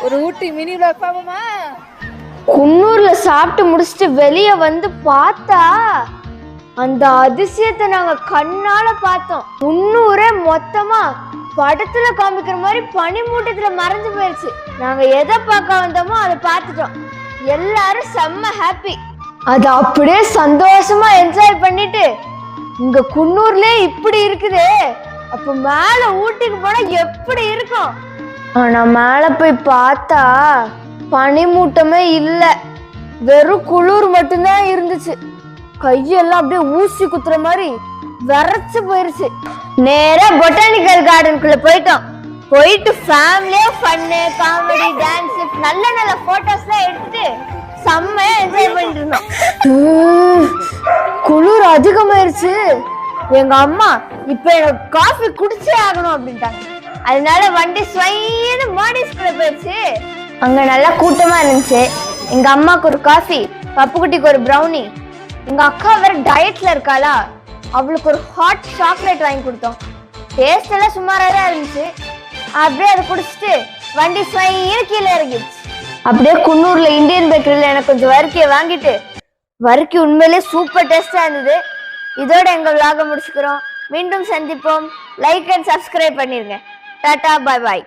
ஒரு ஊட்டி mini vlog பாப்போமா? குன்னூர்ல சாப்பிட்டு முடிச்சிட்டு வெளியே வந்து பார்த்தா அந்த அதிசயத்தை நாங்க கண்ணால பார்த்தோம். குன்னூரே மொத்தமா படத்துல காமிக்கிற மாதிரி பனிமூட்டத்துல மறைஞ்சு போயிடுச்சு. நாங்க எதை பார்க்க வந்தோமோ அதை பார்த்துட்டோம். எல்லாரும் செம்ம ஹாப்பி. அதை அப்படியே சந்தோஷமா என்ஜாய் பண்ணிட்டு இங்க குன்னூர்லயே இப்படி இருக்குதே, அப்ப மேல ஊட்டிக்கு போனா எப்படி இருக்கும்? ஆனா மேல போய் பார்த்தா பனிமூட்டமே இல்ல, வெறும் குளிர் மட்டும்தான் இருந்துச்சு. கையெல்லாம் அப்படியே ஊசி குத்துற மாதிரி விரைச்சு போயிருச்சு. நேரா பொட்டானிக்கல் கார்டனுக்குள்ள போயிட்டோம். போயிட்டு ஃபேமிலியா ஃபன்னு, காமெடி, டான்ஸ், நல்ல நல்ல போட்டோஸ்லாம் எடுத்துட்டு செம்மையா என்ஜாய் பண்ணிட்டு இருந்தோம். குளிர் அதிகமாயிருச்சு. எங்க அம்மா இப்ப எனக்கு காஃபி குடிச்சே ஆகணும் அப்படின்ட்டாங்க. அதனால வண்டி ஸ்வைன்னு மாடிஸ்குள்ள போயிடுச்சு. அங்க நல்லா கூட்டமா இருந்துச்சு. எங்க அம்மாக்கு ஒரு காஃபி, பப்புக்குட்டிக்கு ஒரு ப்ரௌனி, எங்க அக்கா வேற டயட்ல இருக்காளா, அவளுக்கு ஒரு ஹாட் சாக்லேட் வாங்கி கொடுத்தோம். டேஸ்ட் எல்லாம் சுமாரா தான் இருந்துச்சு. அப்படியே அதை குடிச்சிட்டு வண்டி ஸ்வைன்னு கீழே இறங்கிடுச்சு. அப்படியே குன்னூர்ல இந்தியன் பேக்கரியில எனக்கு கொஞ்சம் வறுக்கியை வாங்கிட்டு, வறுக்கி உண்மையிலே சூப்பர் டேஸ்டா இருந்தது. இதோட எங்க vlog முடிச்சுக்கிறோம். மீண்டும் சந்திப்போம். லைக் அண்ட் சப்ஸ்கிரைப் பண்ணிருங்க. டாடா, பாய் பாய்.